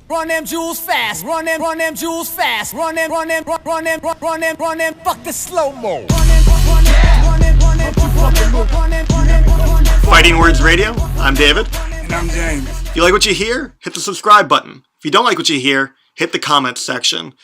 Run them jewels fast. Run them jewels fast. Run them, fuck the slow-mo. Fighting Words Radio, I'm David. And I'm James. If you like what you hear, hit the subscribe button. If you don't like what you hear, hit the comments section.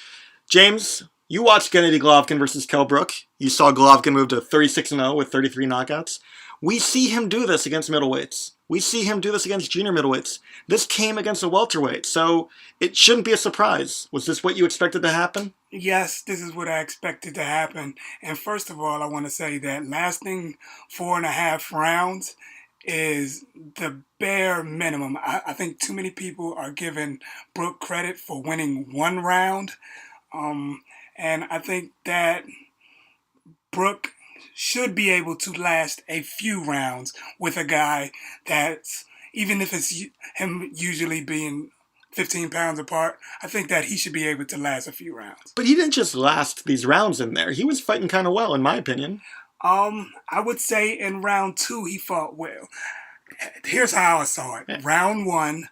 James, you watched Gennady Golovkin versus Kell Brook. You saw Golovkin move to 36-0 with 33 knockouts. We see him do this against middleweights. We see him do this against junior middleweights. This came against a welterweight, so it shouldn't be a surprise. Was this what you expected to happen? Yes, this is what I expected to happen. And first of all, I want to say that lasting 4.5 rounds is the bare minimum. I think too many people are giving Brook credit for winning one round. And I think that Brook should be able to last a few rounds with a guy that's, even if it's him usually being 15 pounds apart, I think that he should be able to last a few rounds. But he didn't just last these rounds in there. He was fighting kind of well, in my opinion. I would say in round 2, he fought well. Here's how I saw it. Yeah. Round 1,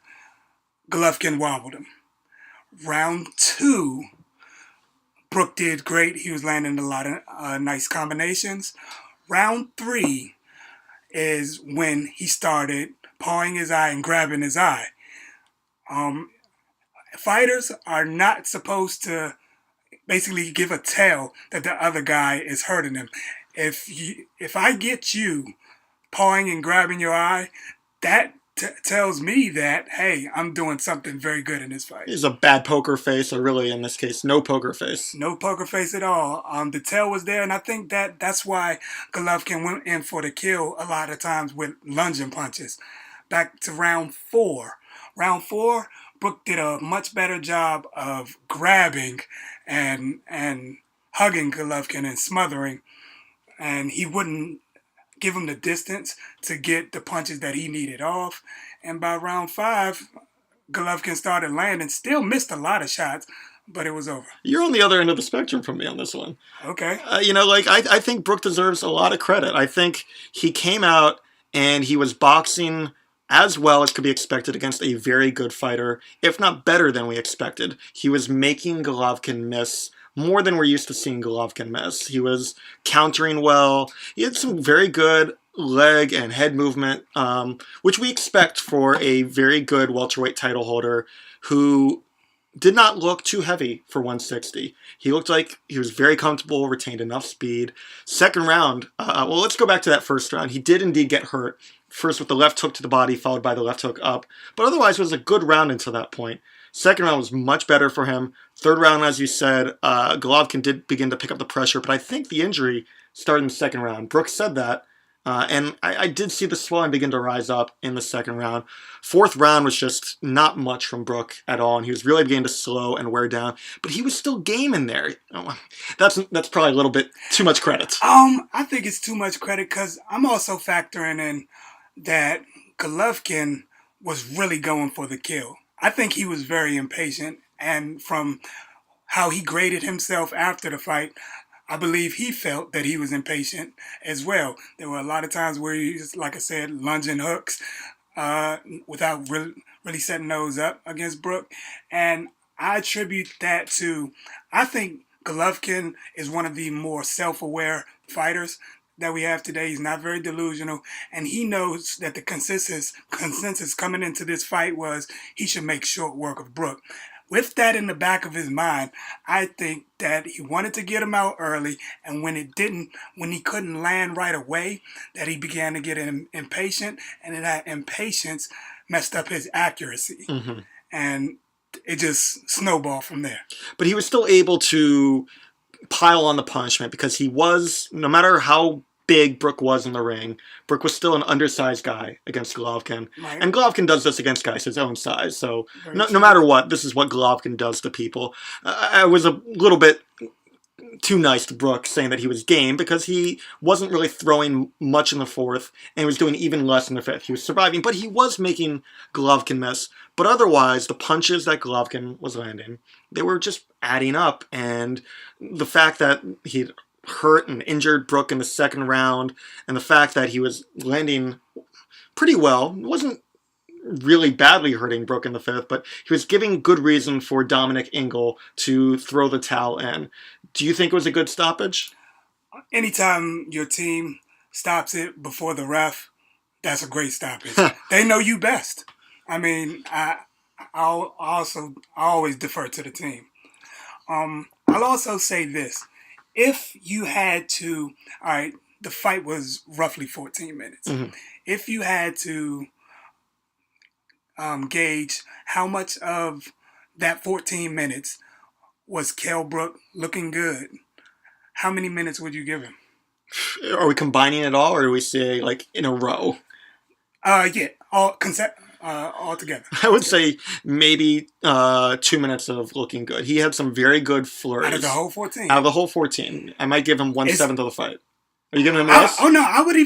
Golovkin wobbled him. Round 2, Brook did great. He was landing a lot of nice combinations. Round 3 is when he started pawing his eye and grabbing his eye. Fighters are not supposed to basically give a tell that the other guy is hurting him. If I get you pawing and grabbing your eye, that tells me that, hey, I'm doing something very good in this fight. He's a bad poker face, or really, in this case, no poker face. No poker face at all. The tail was there, and I think that's why Golovkin went in for the kill a lot of times with lunging punches. Back to round 4. Round 4, Brook did a much better job of grabbing and hugging Golovkin and smothering, and he wouldn't give him the distance to get the punches that he needed off. And by round 5, Golovkin started landing, still missed a lot of shots, but it was over. You're on the other end of the spectrum from me on this one. Okay. I think Brook deserves a lot of credit. I think he came out and he was boxing as well as could be expected against a very good fighter, if not better than we expected. He was making Golovkin miss more than we're used to seeing Golovkin miss. He was countering well. He had some very good leg and head movement, which we expect for a very good welterweight title holder who did not look too heavy for 160. He looked like he was very comfortable, retained enough speed. Second round, well, let's go back to that first round. He did indeed get hurt. First with the left hook to the body, followed by the left hook up. But otherwise, it was a good round until that point. Second round was much better for him. Third round, as you said, Golovkin did begin to pick up the pressure, but I think the injury started in the second round. Brooks said that, and I did see the swelling begin to rise up in the second round. Fourth round was just not much from Brook at all, and he was really beginning to slow and wear down, but he was still game in there. That's probably a little bit too much credit. I think it's too much credit because I'm also factoring in that Golovkin was really going for the kill. I think he was very impatient, and from how he graded himself after the fight, I believe he felt that he was impatient as well. There were a lot of times where he was, like I said, lunging hooks without really setting those up against Brook, and I attribute that to, I think Golovkin is one of the more self-aware fighters that we have today. He's not very delusional, and he knows that the consensus coming into this fight was he should make short work of Brook. With that in the back of his mind, I think that he wanted to get him out early, and when he couldn't land right away, that he began to get impatient, and that impatience messed up his accuracy. Mm-hmm. And it just snowballed from there. But he was still able to pile on the punishment because he was, no matter how big Brook was in the ring, Brook was still an undersized guy against Golovkin. Right. And Golovkin does this against guys his own size. So no matter what, this is what Golovkin does to people. I was a little bit too nice to Brook saying that he was game because he wasn't really throwing much in the fourth and he was doing even less in the fifth. He was surviving, but he was making Golovkin miss. But otherwise, the punches that Golovkin was landing, they were just adding up. And the fact that he'd hurt and injured Brook in the second round, and the fact that he was landing pretty well, wasn't really badly hurting Brook in the fifth, but he was giving good reason for Dominic Ingle to throw the towel in. Do you think it was a good stoppage? Anytime your team stops it before the ref, that's a great stoppage. They know you best. I mean, I always defer to the team. I'll also say this: if you had to, all right, the fight was roughly 14 minutes. If you had to gauge how much of that 14 minutes was Kell Brook looking good, how many minutes would you give him? Are we combining it all, or do we say like in a row? Yeah, all together. I would say maybe 2 minutes of looking good. He had some very good flurries. Out of the whole 14. Out of the whole 14. I might give him 1/7 of the fight. Are you giving him less? I would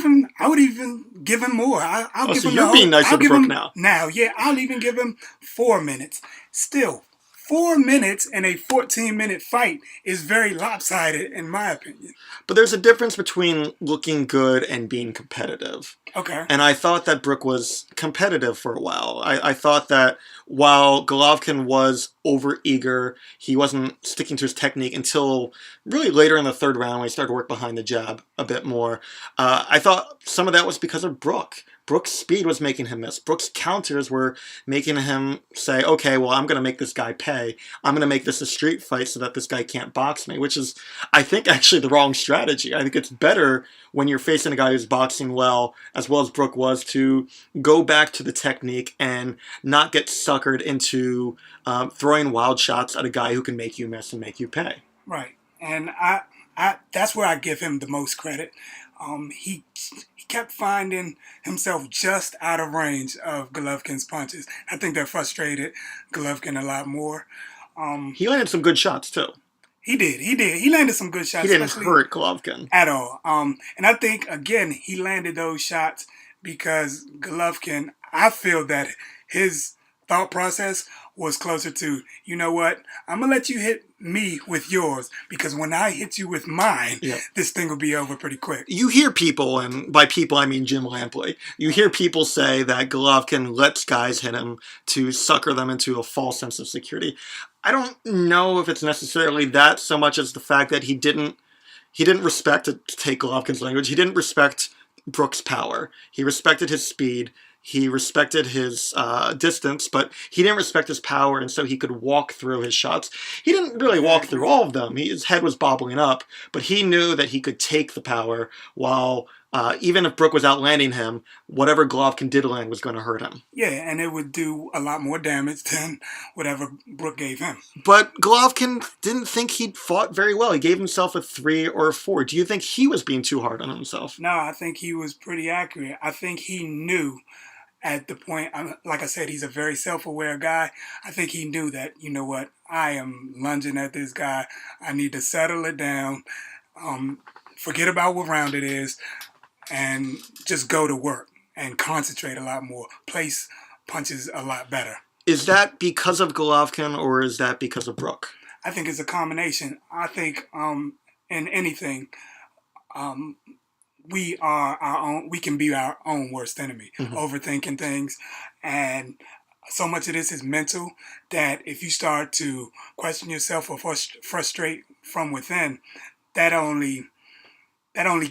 even give him more. I'll give so him you're being nicer to Brook now. Now, yeah, I'll even give him 4 minutes. Still, 4 minutes in a 14-minute fight is very lopsided, in my opinion. But there's a difference between looking good and being competitive. Okay. And I thought that Brook was competitive for a while. I thought that while Golovkin was overeager, he wasn't sticking to his technique until really later in the third round when he started to work behind the jab a bit more. I thought some of that was because of Brook. Brook's speed was making him miss. Brook's counters were making him say, okay, well, I'm going to make this guy pay. I'm going to make this a street fight so that this guy can't box me, which is, I think, actually the wrong strategy. I think it's better when you're facing a guy who's boxing well as Brook was, to go back to the technique and not get suckered into throwing wild shots at a guy who can make you miss and make you pay. Right. And I that's where I give him the most credit. He kept finding himself just out of range of Golovkin's punches. I think that frustrated Golovkin a lot more. He landed some good shots, too. He did. He landed some good shots. He didn't hurt Golovkin. At all. And I think, again, he landed those shots because Golovkin, I feel that his thought process was closer to, you know what, I'm going to let you hit me with yours, because when I hit you with mine, this thing will be over pretty quick. You hear people, and by people I mean Jim Lampley, you hear people say that Golovkin lets guys hit him to sucker them into a false sense of security. I don't know if it's necessarily that so much as the fact that he didn't respect, to take Golovkin's language, he didn't respect Brook's power. He respected his speed. He respected his distance, but he didn't respect his power, and so he could walk through his shots. He didn't really walk through all of them. His head was bobbling up, but he knew that he could take the power while, even if Brook was outlanding him, whatever Golovkin did land was going to hurt him. Yeah, and it would do a lot more damage than whatever Brook gave him. But Golovkin didn't think he'd fought very well. He gave himself a 3 or a 4. Do you think he was being too hard on himself? No, I think he was pretty accurate. I think he knew at the point, like I said, he's a very self-aware guy. I think he knew that, you know what, I am lunging at this guy. I need to settle it down, forget about what round it is, and just go to work and concentrate a lot more, place punches a lot better. Is that because of Golovkin, or is that because of Brook? I think it's a combination. I think in anything, we can be our own worst enemy, overthinking things. And so much of this is mental, that if you start to question yourself or frustrate from within, that only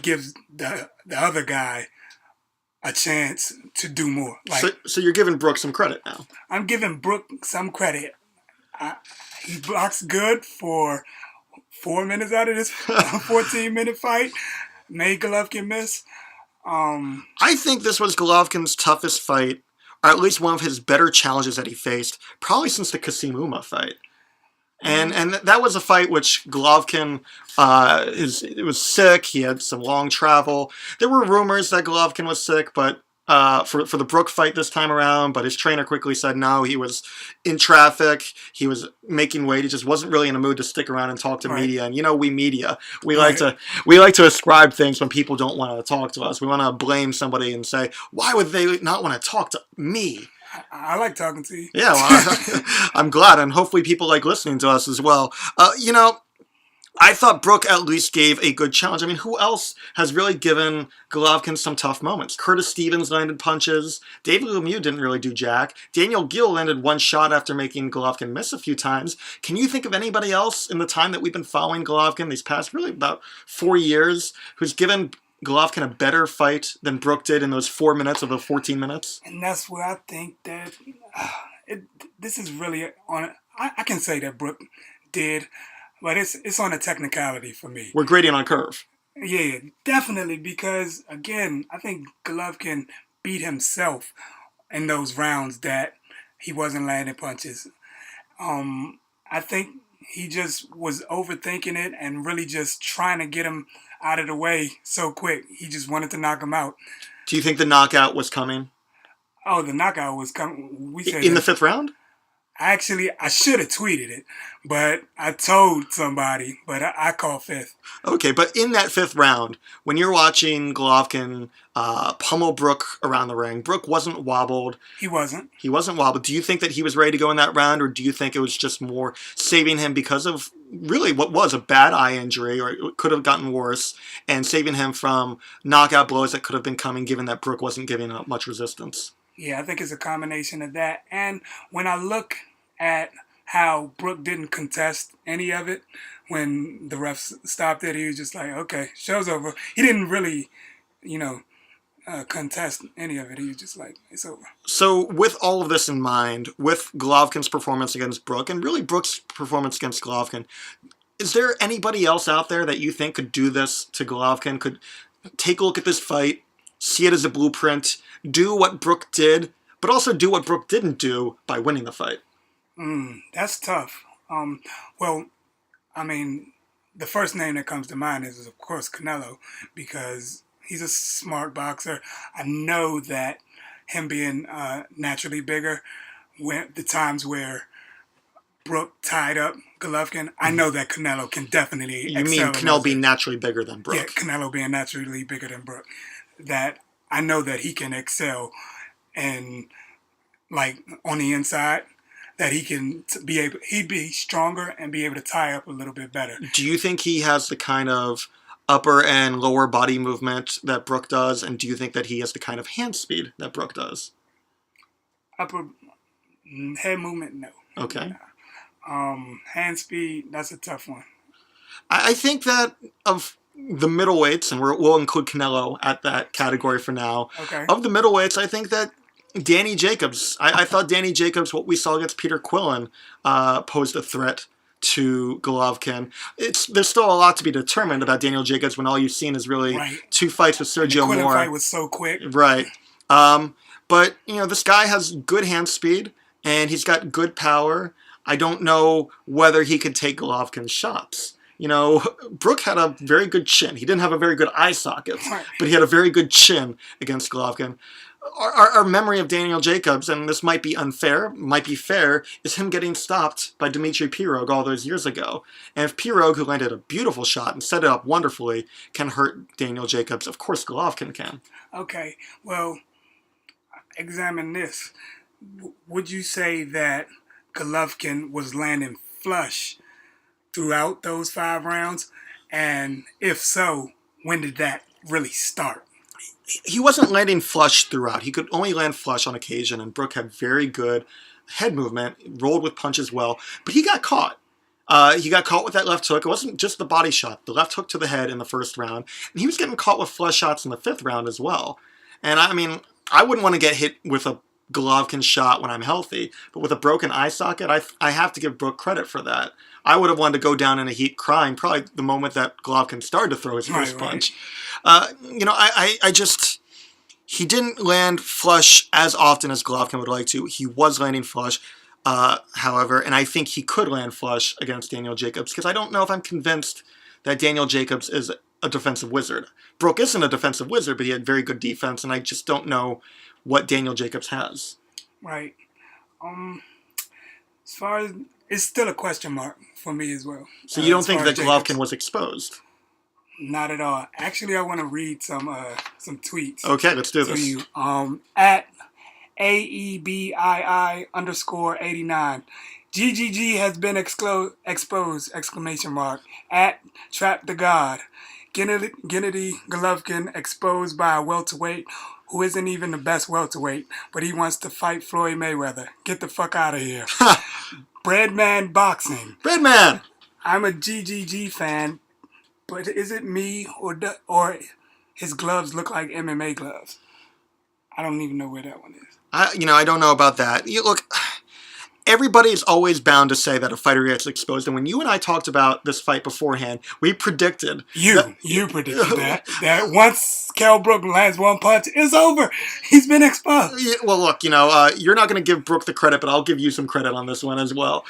gives the other guy a chance to do more. So you're giving Brook some credit now. I'm giving Brook some credit. He boxed good for 4 minutes out of this 14-minute fight. Made Golovkin miss. I think this was Golovkin's toughest fight, or at least one of his better challenges that he faced, probably since the Kasim Uma fight. And that was a fight which Golovkin it was sick. He had some long travel. There were rumors that Golovkin was sick, but for the Brook fight this time around, but his trainer quickly said no, he was in traffic, he was making weight, he just wasn't really in a mood to stick around and talk to media. And we media, we like to ascribe things when people don't want to talk to us. We want to blame somebody and say, why would they not want to talk to me? I like talking to you. Yeah, well, I'm glad, and hopefully people like listening to us as well. I thought Brook at least gave a good challenge. I mean, who else has really given Golovkin some tough moments? Curtis Stevens landed punches. David Lemieux didn't really do jack. Daniel Gill landed one shot after making Golovkin miss a few times. Can you think of anybody else in the time that we've been following Golovkin, these past really about 4 years, who's given Golovkin a better fight than Brook did in those 4 minutes of the 14 minutes? And that's where I think that this is really on. I can say that Brook did, but it's on a technicality for me. We're grading on a curve. Yeah, definitely, because again, I think Golovkin beat himself in those rounds that he wasn't landing punches. I think he just was overthinking it and really just trying to get him out of the way so quick. He just wanted to knock him out. Do you think the knockout was coming? Oh, the knockout was coming. We said In the 5th round? Actually, I should have tweeted it, but I told somebody, but I called 5th. Okay, but in that 5th round, when you're watching Golovkin pummel Brook around the ring, Brook wasn't wobbled. He wasn't. He wasn't wobbled. Do you think that he was ready to go in that round, or do you think it was just more saving him because of really what was a bad eye injury, or it could have gotten worse, and saving him from knockout blows that could have been coming given that Brook wasn't giving up much resistance? Yeah, I think it's a combination of that. And when I look at how Brook didn't contest any of it, when the refs stopped it, he was just like, okay, show's over. He didn't really, contest any of it. He was just like, it's over. So with all of this in mind, with Golovkin's performance against Brook, and really Brook's performance against Golovkin, is there anybody else out there that you think could do this to Golovkin, could take a look at this fight, see it as a blueprint, do what Brook did, but also do what Brook didn't do by winning the fight? That's tough. Well, I mean, the first name that comes to mind is, of course, Canelo, because he's a smart boxer. I know that him being naturally bigger, when the times where Brook tied up Golovkin, I know that Canelo can definitely You excel. mean Canelo being naturally bigger than Brook? Yeah, Canelo being naturally bigger than Brook. That I know that he can excel, and like on the inside, that he can he'd be stronger and be able to tie up a little bit better. Do you think he has the kind of upper and lower body movement that Brook does, and do you think that he has the kind of hand speed that Brook does? Upper head movement, no. Okay. Hand speed, that's a tough one. I think that of the middleweights, and we'll include Canelo at that category for now. Okay. Of the middleweights, I think that Danny Jacobs, I thought Danny Jacobs, what we saw against Peter Quillen, posed a threat to Golovkin. There's still a lot to be determined about Daniel Jacobs when all you've seen is really two fights with Sergio Moore. The Quillen fight was so quick. Right. But, this guy has good hand speed, and he's got good power. I don't know whether he could take Golovkin's shots. Brook had a very good chin. He didn't have a very good eye socket, but he had a very good chin against Golovkin. Our memory of Daniel Jacobs, and this might be unfair, might be fair, is him getting stopped by Dmitry Pirog all those years ago. And if Pirog, who landed a beautiful shot and set it up wonderfully, can hurt Daniel Jacobs, of course Golovkin can. Okay, well, examine this. Would you say that Golovkin was landing flush throughout those 5 rounds? And if so, when did that really start? He wasn't landing flush throughout. He could only land flush on occasion, and Brook had very good head movement, rolled with punches well, but he got caught. He got caught with that left hook. It wasn't just the body shot, the left hook to the head in the 1st round, and he was getting caught with flush shots in the 5th round as well. And I mean, I wouldn't want to get hit with a Golovkin shot when I'm healthy, but with a broken eye socket, I have to give Brook credit for that. I would have wanted to go down in a heat crying probably the moment that Golovkin started to throw his first punch. He didn't land flush as often as Golovkin would like to. He was landing flush, however, and I think he could land flush against Daniel Jacobs, because I don't know if I'm convinced that Daniel Jacobs is a defensive wizard. Brook isn't a defensive wizard, but he had very good defense, and I just don't know what Daniel Jacobs has. Right. As far as, it's still a question mark for me as well. So you don't think that Golovkin was exposed? Not at all. Actually, I want to read some tweets. Okay, let's do this. You. At AEBII_89. GGG has been exposed! Exclamation mark. At Trap the God. Gennady Golovkin exposed by a welterweight who isn't even the best welterweight, but he wants to fight Floyd Mayweather. Get the fuck out of here. Breadman Boxing. Breadman! I'm a GGG fan, but is it me or his gloves look like MMA gloves? I don't even know where that one is. I don't know about that. Look, everybody is always bound to say that a fighter gets exposed. And when you and I talked about this fight beforehand, we predicted. You predicted that once Kell Brook lands one punch, it's over. He's been exposed. Well, look, you're not going to give Brook the credit, but I'll give you some credit on this one as well.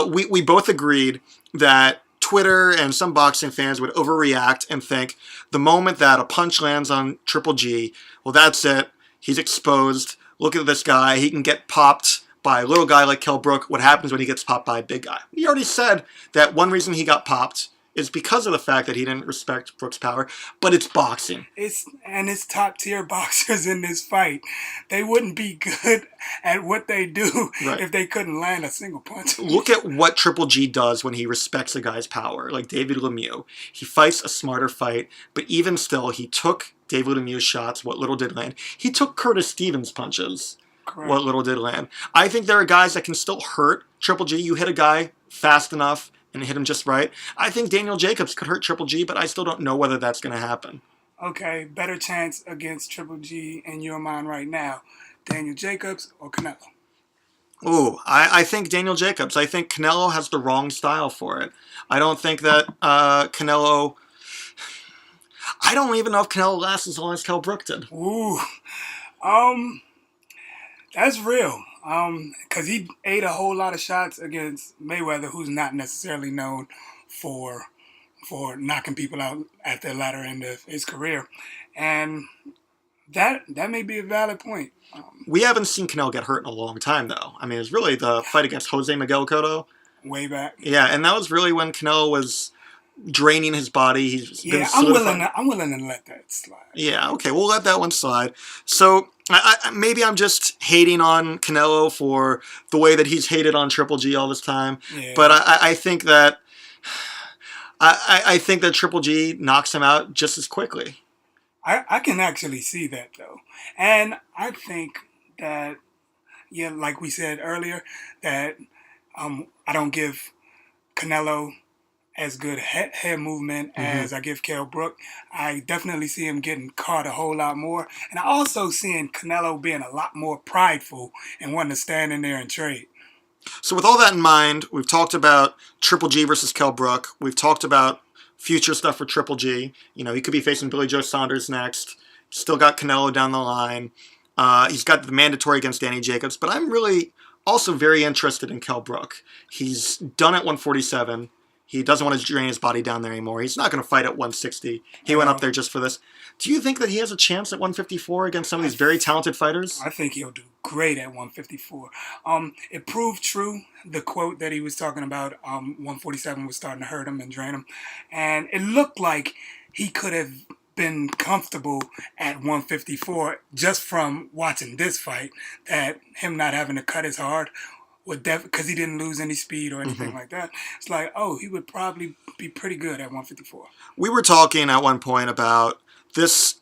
We both agreed that Twitter and some boxing fans would overreact and think the moment that a punch lands on Triple G, well, that's it. He's exposed. Look at this guy. He can get popped by a little guy like Kell Brook. What happens when he gets popped by a big guy? We already said that one reason he got popped is because of the fact that he didn't respect Brook's power, but it's boxing. It's top tier boxers in this fight. They wouldn't be good at what they do if they couldn't land a single punch. Look at what Triple G does when he respects a guy's power, like David Lemieux. He fights a smarter fight, but even still, he took David Lemieux's shots, what little did land. He took Curtis Stevens' punches. Correct. What little did land. I think there are guys that can still hurt Triple G. You hit a guy fast enough and hit him just right. I think Daniel Jacobs could hurt Triple G, but I still don't know whether that's going to happen. Okay, better chance against Triple G in your mind right now, Daniel Jacobs or Canelo? Ooh, I think Daniel Jacobs. I think Canelo has the wrong style for it. I don't think that Canelo... I don't even know if Canelo lasts as long as Kell Brook did. Ooh, that's real. Because he ate a whole lot of shots against Mayweather, who's not necessarily known for knocking people out at the latter end of his career, and that may be a valid point. We haven't seen Canelo get hurt in a long time, though. I mean, it's really the fight against Jose Miguel Cotto. Way back. Yeah, and that was really when Canelo was draining his body. I'm willing to let that slide. Yeah, okay, we'll let that one slide. So maybe I'm just hating on Canelo for the way that he's hated on Triple G all this time. Yeah. But I think that I think that Triple G knocks him out just as quickly. I can actually see that though, and I think that like we said earlier, that I don't give Canelo as good head movement as I give Kell Brook. I definitely see him getting caught a whole lot more. And I also seeing Canelo being a lot more prideful and wanting to stand in there and trade. So with all that in mind, we've talked about Triple G versus Kell Brook. We've talked about future stuff for Triple G. He could be facing Billy Joe Saunders next. Still got Canelo down the line. He's got the mandatory against Danny Jacobs. But I'm really also very interested in Kell Brook. He's done at 147. He doesn't want to drain his body down there anymore. He's not going to fight at 160. He went up there just for this. Do you think that he has a chance at 154 against some of these very talented fighters? I think he'll do great at 154. It proved true, the quote that he was talking about, 147 was starting to hurt him and drain him. And it looked like he could have been comfortable at 154 just from watching this fight, that him not having to cut as hard because he didn't lose any speed or anything like that. It's like, he would probably be pretty good at 154. We were talking at one point about this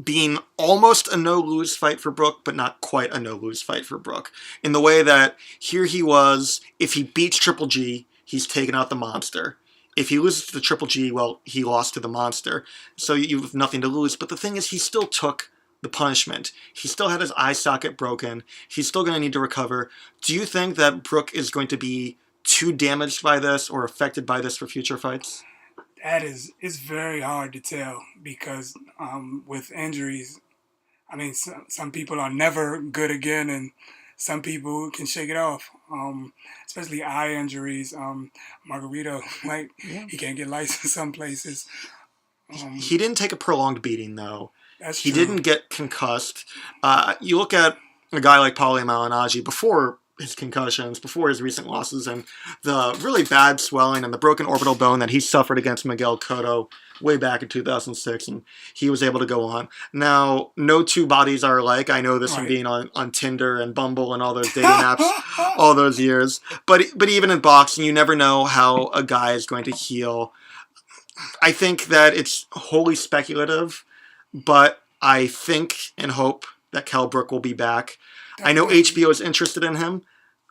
being almost a no-lose fight for Brook, but not quite a no-lose fight for Brook. In the way that here he was, if he beats Triple G, he's taken out the monster. If he loses to the Triple G, well, he lost to the monster. So you have nothing to lose. But the thing is, he still took the punishment. He still had his eye socket broken. He's still going to need to recover. Do you think that Brook is going to be too damaged by this or affected by this for future fights? That is, it's very hard to tell because with injuries, I mean, some people are never good again and some people can shake it off, especially eye injuries. Margarito, he can't get licensed some places. He didn't take a prolonged beating, though. He didn't get concussed. You look at a guy like Paulie Malignaggi before his concussions, before his recent losses, and the really bad swelling and the broken orbital bone that he suffered against Miguel Cotto way back in 2006, and he was able to go on. Now, no two bodies are alike. I know this from being on Tinder and Bumble and all those dating apps all those years. But even in boxing, you never know how a guy is going to heal. I think that it's wholly speculative, but I think and hope that Kell Brook will be back. I know HBO is interested in him.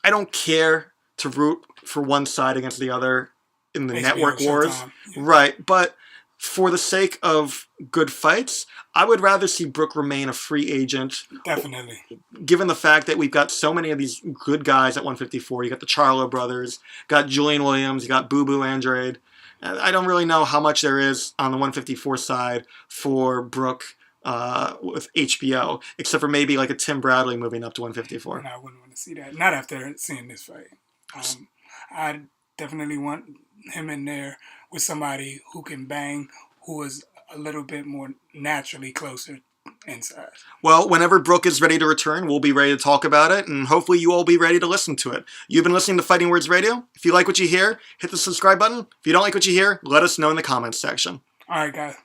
I don't care to root for one side against the other in the network wars. Yeah. Right, but for the sake of good fights, I would rather see Brook remain a free agent. Definitely. Given the fact that we've got so many of these good guys at 154. You got the Charlo brothers, got Julian Williams, you got Boo Boo Andrade. I don't really know how much there is on the 154 side for Brook with HBO, except for maybe like a Tim Bradley moving up to 154. And I wouldn't want to see that. Not after seeing this fight. I definitely want him in there with somebody who can bang, who is a little bit more naturally closer inside. Well, whenever Brook is ready to return, we'll be ready to talk about it, and hopefully you all be ready to listen to it. You've been listening to Fighting Words Radio. If you like what you hear, hit the subscribe button. If you don't like what you hear, let us know in the comments section. All right, guys.